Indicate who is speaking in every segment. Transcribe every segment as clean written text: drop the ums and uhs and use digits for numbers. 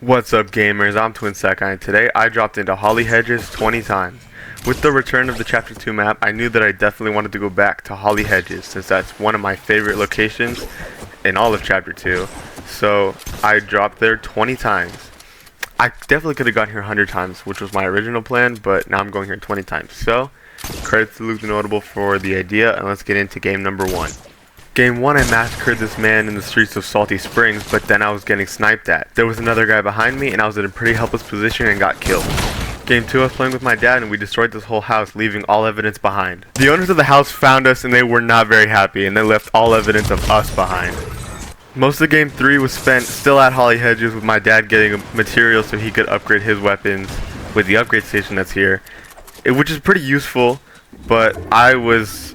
Speaker 1: What's up, gamers? I'm TwinSec, and today I dropped into Holly Hedges 20 times. With the return of the Chapter 2 map, I knew that I definitely wanted to go back to Holly Hedges since that's one of my favorite locations in all of Chapter 2. So I dropped there 20 times. I definitely could have gotten here 100 times, which was my original plan, but now I'm going here 20 times. So, credit to Luke the Notable for the idea, and let's get into game number 1. Game 1, I massacred this man in the streets of Salty Springs, but then I was getting sniped at. There was another guy behind me, and I was in a pretty helpless position and got killed. Game 2, I was playing with my dad, and we destroyed this whole house, leaving all evidence behind. The owners of the house found us, and they were not very happy, and they left all evidence of us behind. Most of game 3 was spent still at Holly Hedges with my dad getting material so he could upgrade his weapons with the upgrade station that's here, which is pretty useful, but I was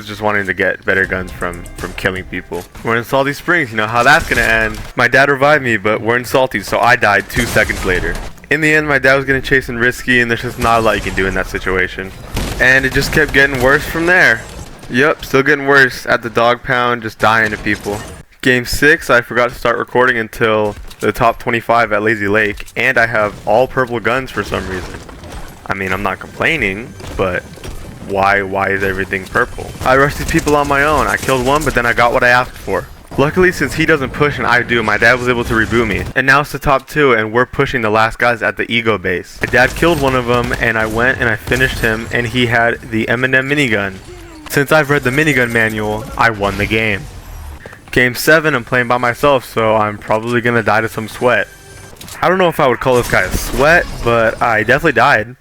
Speaker 1: just wanting to get better guns from killing people. We're in Salty Springs, you know how that's gonna end. My dad revived me, but we're in Salty, so I died 2 seconds later. In the end, my dad was getting chased and risky, and there's just not a lot you can do in that situation. And it just kept getting worse from there. Yep, still getting worse at the dog pound, just dying to people. Game 6, I forgot to start recording until the top 25 at Lazy Lake, and I have all purple guns for some reason. I mean, I'm not complaining, but why is everything purple? I rushed these people on my own. I killed one, but then I got what I asked for. Luckily, since he doesn't push and I do, my dad was able to reboot me. And now it's the top 2, and we're pushing the last guys at the Ego base. My dad killed one of them, and I went and I finished him, and he had the M&M minigun. Since I've read the minigun manual, I won the game. Game 7, I'm playing by myself, so I'm probably gonna die to some sweat. I don't know if I would call this guy a sweat, but I definitely died.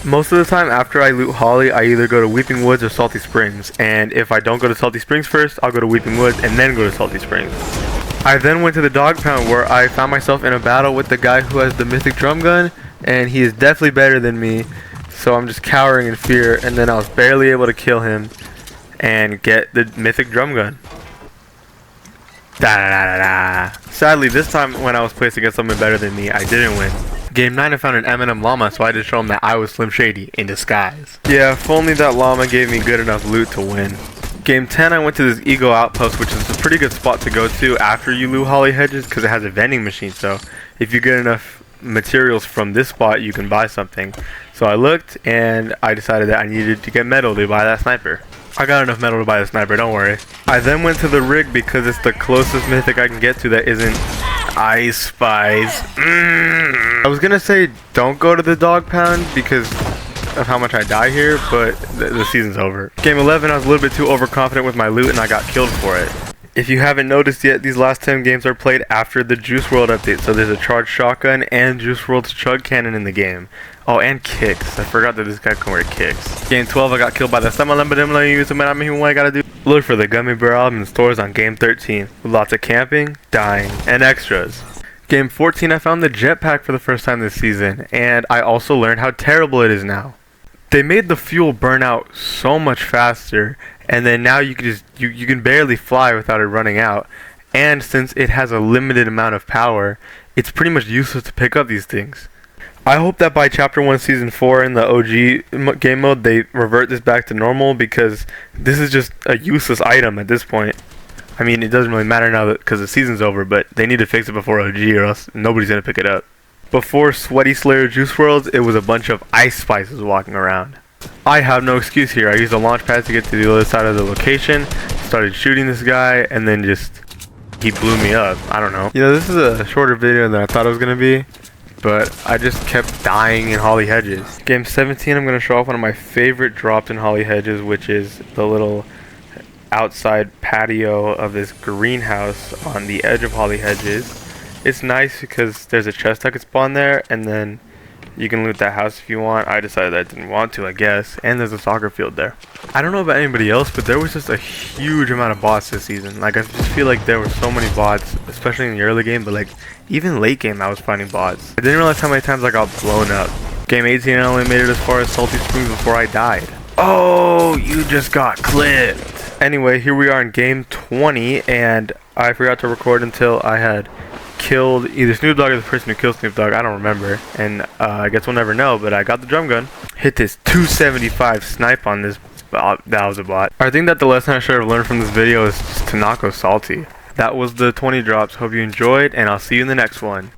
Speaker 1: Most of the time after I loot Holly, I either go to Weeping Woods or Salty Springs, and if I don't go to Salty Springs first, I'll go to Weeping Woods and then go to Salty Springs. I then went to the dog pound where I found myself in a battle with the guy who has the mythic drum gun, and he is definitely better than me, so I'm just cowering in fear, and then I was barely able to kill him and get the mythic drum gun. Sadly, this time when I was placed against someone better than me, I didn't win. Game 9, I found an M&M llama, so I had to show him that I was Slim Shady in disguise. Yeah, if only that llama gave me good enough loot to win. Game 10, I went to this Eagle Outpost, which is a pretty good spot to go to after you loot Holly Hedges because it has a vending machine, so if you get enough materials from this spot, you can buy something. So I looked, and I decided that I needed to get metal to buy that sniper. I got enough metal to buy the sniper, don't worry. I then went to the rig because it's the closest mythic I can get to that isn't Ice Spice. I was gonna say don't go to the dog pound because of how much I die here, but the season's over. Game 11, I was a little bit too overconfident with my loot and I got killed for it. If you haven't noticed yet, these last 10 games are played after the Juice WRLD update, so there's a charged shotgun and Juice WRLD's chug cannon in the game. Oh, and kicks. I forgot that this guy can wear kicks. Game 12, I got killed by the what I gotta do. Look for the Gummy Bear album in stores on Game 13, with lots of camping, dying, and extras. Game 14, I found the jetpack for the first time this season, and I also learned how terrible it is now. They made the fuel burn out so much faster, and then now you can you can barely fly without it running out. And since it has a limited amount of power, it's pretty much useless to pick up these things. I hope that by Chapter 1 Season 4 in the OG game mode, they revert this back to normal because this is just a useless item at this point. I mean, it doesn't really matter now because the season's over, but they need to fix it before OG or else nobody's going to pick it up. Before Sweaty Slayer Juice WRLDs, it was a bunch of Ice Spices walking around. I have no excuse here. I used a launch pad to get to the other side of the location, started shooting this guy, and then he blew me up. I don't know. You know, this is a shorter video than I thought it was going to be, but I just kept dying in Holly Hedges. Game 17, I'm going to show off one of my favorite drops in Holly Hedges, which is the little outside patio of this greenhouse on the edge of Holly Hedges. It's nice because there's a chest that could spawn there, and then you can loot that house if you want. I decided I didn't want to, I guess. And there's a soccer field there. I don't know about anybody else, but there was just a huge amount of bots this season. Like, I just feel like there were so many bots, especially in the early game, but like, even late game I was finding bots. I didn't realize how many times I got blown up. Game 18, I only made it as far as Salty Springs before I died. Oh, you just got clipped. Anyway, here we are in game 20, and I forgot to record until I had killed either Snoop Dogg or the person who killed Snoop Dogg. I don't remember, and I guess we'll never know, but I got the drum gun. Hit this 275 snipe on this that was a bot. I think that the lesson I should have learned from this video is just to not go salty. That was the 20 drops. Hope you enjoyed, and I'll see you in the next one.